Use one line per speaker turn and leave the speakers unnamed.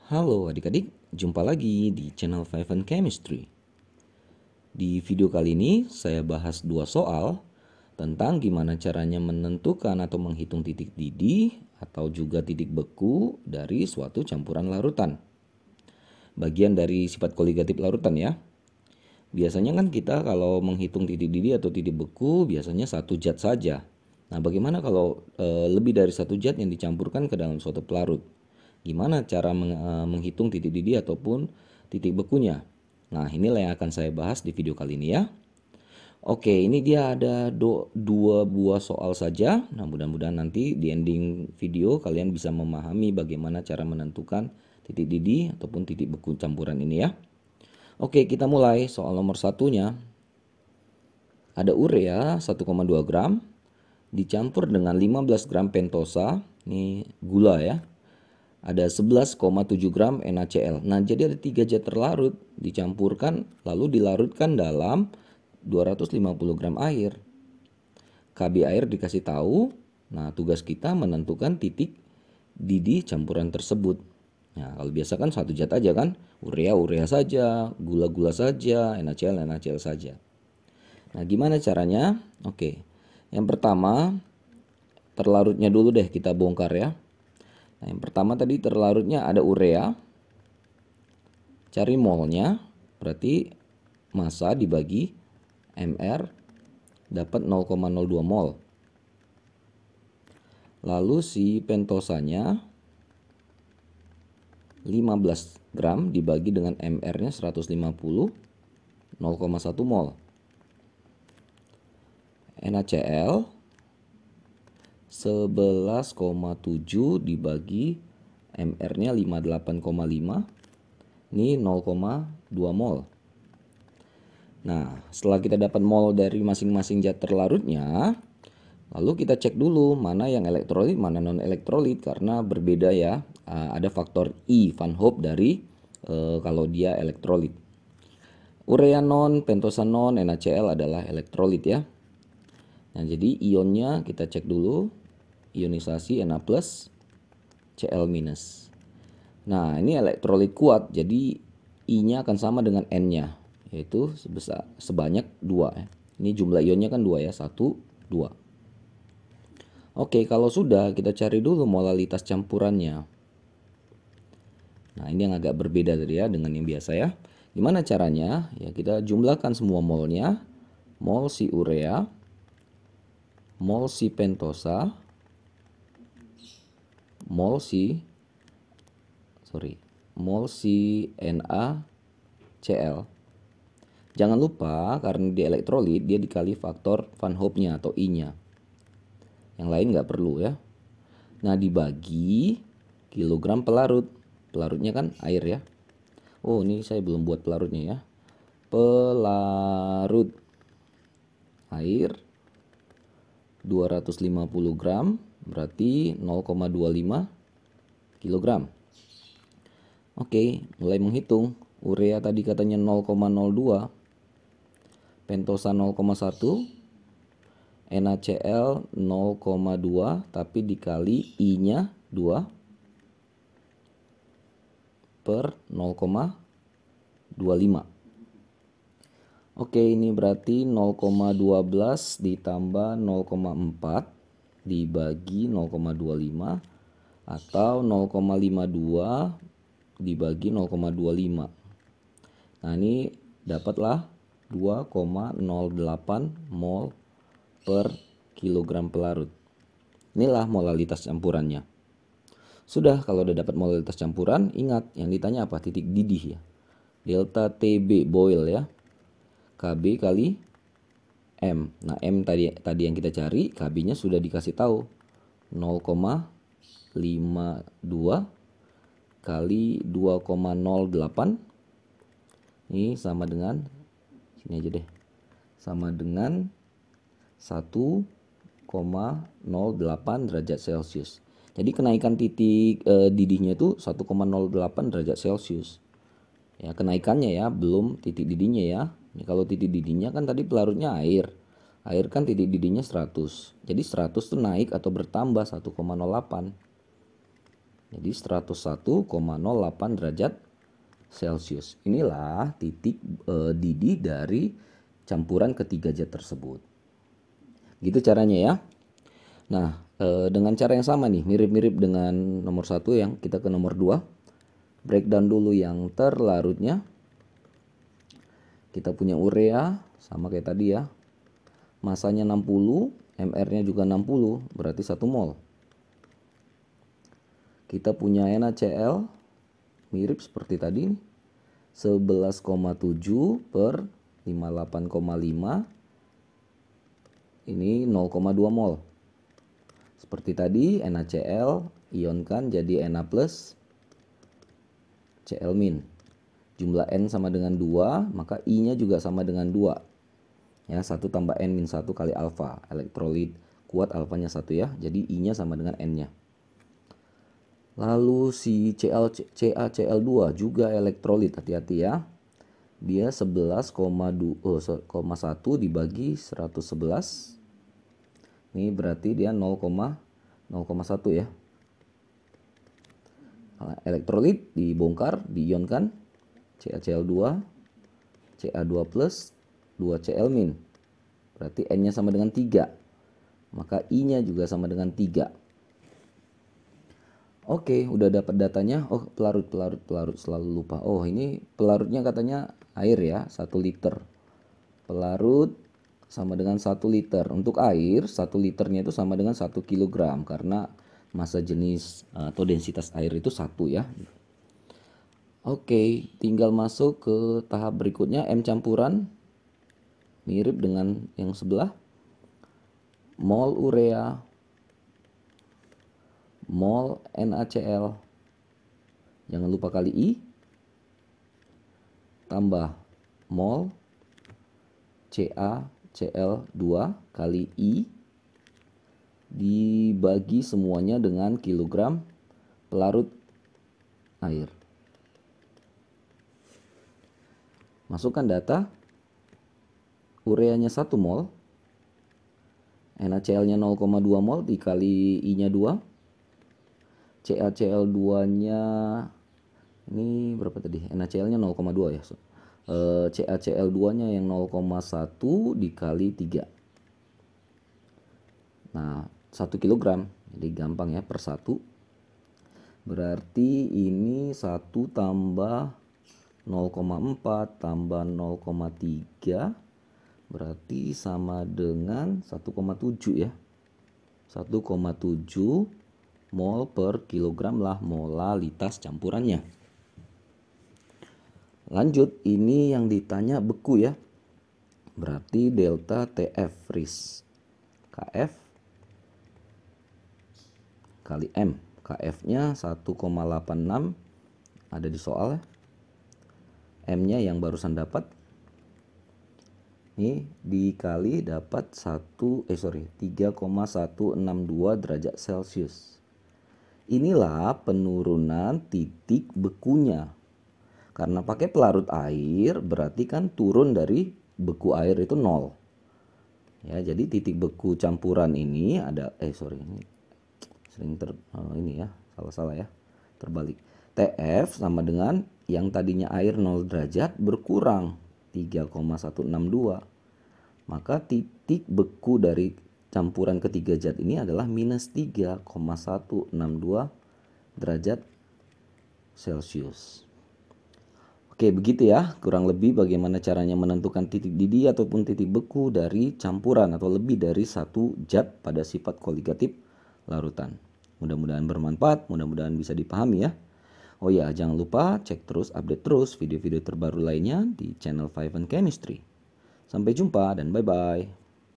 Halo adik-adik, jumpa lagi di channel Five and Chemistry. Di video kali ini saya bahas dua soal tentang gimana caranya menentukan atau menghitung titik didih atau juga titik beku dari suatu campuran larutan. Bagian dari sifat koligatif larutan ya. Biasanya kan kita kalau menghitung titik didih atau titik beku biasanya satu zat saja. Nah, bagaimana kalau lebih dari satu zat yang dicampurkan ke dalam suatu pelarut? Gimana cara menghitung titik didih ataupun titik bekunya? Nah, inilah yang akan saya bahas di video kali ini ya. Oke, ini dia ada dua buah soal saja. Nah, mudah-mudahan nanti di ending video kalian bisa memahami bagaimana cara menentukan titik didih ataupun titik beku campuran ini ya. Oke, kita mulai soal nomor satunya. Ada urea 1,2 gram dicampur dengan 15 gram pentosa, ini gula ya. Ada 11,7 gram NaCl. Nah, jadi ada 3 zat terlarut dicampurkan lalu dilarutkan dalam 250 gram air. Kb air dikasih tahu. Nah, tugas kita menentukan titik didih campuran tersebut. Nah, kalau biasa kan satu zat aja kan, urea saja, gula saja, NaCl saja. Nah, gimana caranya? Oke. Yang pertama, terlarutnya dulu deh kita bongkar ya. Nah, yang pertama tadi terlarutnya ada urea. Cari molnya, berarti massa dibagi mR dapat 0,02 mol. Lalu si pentosanya 15 gram dibagi dengan mR-nya 150, 0,1 mol. NaCl 11,7 dibagi mR-nya 58,5, ini 0,2 mol. Nah, setelah kita dapat mol dari masing-masing zat terlarutnya, lalu kita cek dulu mana yang elektrolit, mana non elektrolit karena berbeda ya. Ada faktor I Van Hoff dari kalau dia elektrolit. Urea non, pentosa non, NaCl adalah elektrolit ya. Nah, jadi ionnya kita cek dulu. Ionisasi Na+, Cl-. Nah, ini elektrolit kuat, jadi I-nya akan sama dengan N-nya, yaitu sebanyak 2 ya. Ini jumlah ionnya kan 2 ya, 1, 2. Oke, kalau sudah kita cari dulu molalitas campurannya. Nah, ini yang agak berbeda tadi ya dengan yang biasa ya. Gimana caranya? Ya, kita jumlahkan semua molnya. Mol si urea, mol si pentosa, mol si NaCl. Jangan lupa karena dia elektrolit dia dikali faktor Van Hoff-nya atau I-nya. Yang lain nggak perlu ya. Nah, dibagi kilogram pelarut. Pelarutnya kan air ya. Oh, ini saya belum buat pelarutnya ya. Pelarut air 250 gram berarti 0,25 kilogram. Oke, mulai menghitung. Urea tadi katanya 0,02, pentosa 0,1, NaCl 0,2 tapi dikali I-nya 2 per 0,25. Oke, ini berarti 0,12 ditambah 0,4 dibagi 0,25 atau 0,52 dibagi 0,25. Nah, ini dapatlah 2,08 mol per kilogram pelarut. Inilah molalitas campurannya. Sudah, kalau udah dapat molalitas campuran, ingat yang ditanya apa? Titik didih ya. Delta TB boil ya. Kb kali M. Nah, M tadi yang kita cari, Kb-nya sudah dikasih tahu 0,52 kali 2,08. Ini sama dengan sini aja deh. Sama dengan 1,08 derajat Celcius. Jadi kenaikan titik didihnya itu 1,08 derajat Celcius. Ya, kenaikannya ya, belum titik didihnya ya. Ini kalau titik didihnya kan tadi pelarutnya air. Air kan titik didihnya 100. Jadi 100 tuh naik atau bertambah 1,08. Jadi 101,08 derajat Celcius. Inilah titik didih dari campuran ketiga zat tersebut. Gitu caranya ya. Nah, dengan cara yang sama nih, mirip-mirip dengan nomor 1 yang kita ke nomor 2. Breakdown dulu yang terlarutnya. Kita punya urea sama kayak tadi ya. Masanya 60, MR-nya juga 60, berarti 1 mol. Kita punya NaCl, mirip seperti tadi, 11,7 per 58,5, ini 0,2 mol. Seperti tadi, NaCl ionkan jadi Na+, Cl-. Jumlah N sama dengan 2, maka I-nya juga sama dengan 2. Ya, 1 tambah N-1 kali alfa. Elektrolit kuat alfanya 1 ya, jadi I-nya sama dengan N-nya. Lalu si CaCl2 juga elektrolit, hati-hati ya. Dia 11,1 dibagi 111. Ini berarti dia 0,1 ya. Elektrolit dibongkar, diionkan. CaCl2, Ca2+, 2Cl-. Berarti N-nya sama dengan 3. Maka I-nya juga sama dengan 3. Oke, udah dapat datanya. Oh, pelarut, selalu lupa. Oh, ini pelarutnya katanya air ya, 1 liter. Pelarut sama dengan 1 liter. Untuk air, 1 liternya itu sama dengan 1 kilogram. Karena massa jenis atau densitas air itu 1 ya. Oke, tinggal masuk ke tahap berikutnya, M campuran. Mirip dengan yang sebelah. Mol urea, mol NaCl, jangan lupa kali I, tambah mol CaCl2 kali I, dibagi semuanya dengan kilogram pelarut air. Masukkan data, ureanya 1 mol, NaCl-nya 0,2 mol dikali I-nya 2, CaCl2-nya ini berapa tadi? NaCl-nya 0,2 ya. CaCl2-nya yang 0,1 dikali 3. Nah, 1 kilogram. Jadi gampang ya, per 1. Berarti ini 1 tambah 0,4 tambah 0,3 berarti sama dengan 1,7 ya. 1,7 mol per kilogram lah molalitas campurannya. Lanjut, ini yang ditanya beku ya. Berarti delta TF freeze. KF kali M. KF-nya 1,86 ada di soal ya. M-nya yang barusan dapat. Ini dikali dapat 3,162 derajat Celcius. Inilah penurunan titik bekunya. Karena pakai pelarut air berarti kan turun dari beku air itu 0. Ya, jadi titik beku campuran ini ada ini sering ini ya, salah ya. Terbalik. TF sama dengan yang tadinya air 0 derajat berkurang 3,162. Maka titik beku dari campuran ketiga zat ini adalah minus 3,162 derajat Celcius. Oke, begitu ya, kurang lebih bagaimana caranya menentukan titik didih ataupun titik beku dari campuran atau lebih dari satu zat pada sifat koligatif larutan. Mudah-mudahan bermanfaat, mudah-mudahan bisa dipahami ya. Oh ya, jangan lupa cek terus, update terus video-video terbaru lainnya di channel 5 Chemistry. Sampai jumpa dan bye-bye.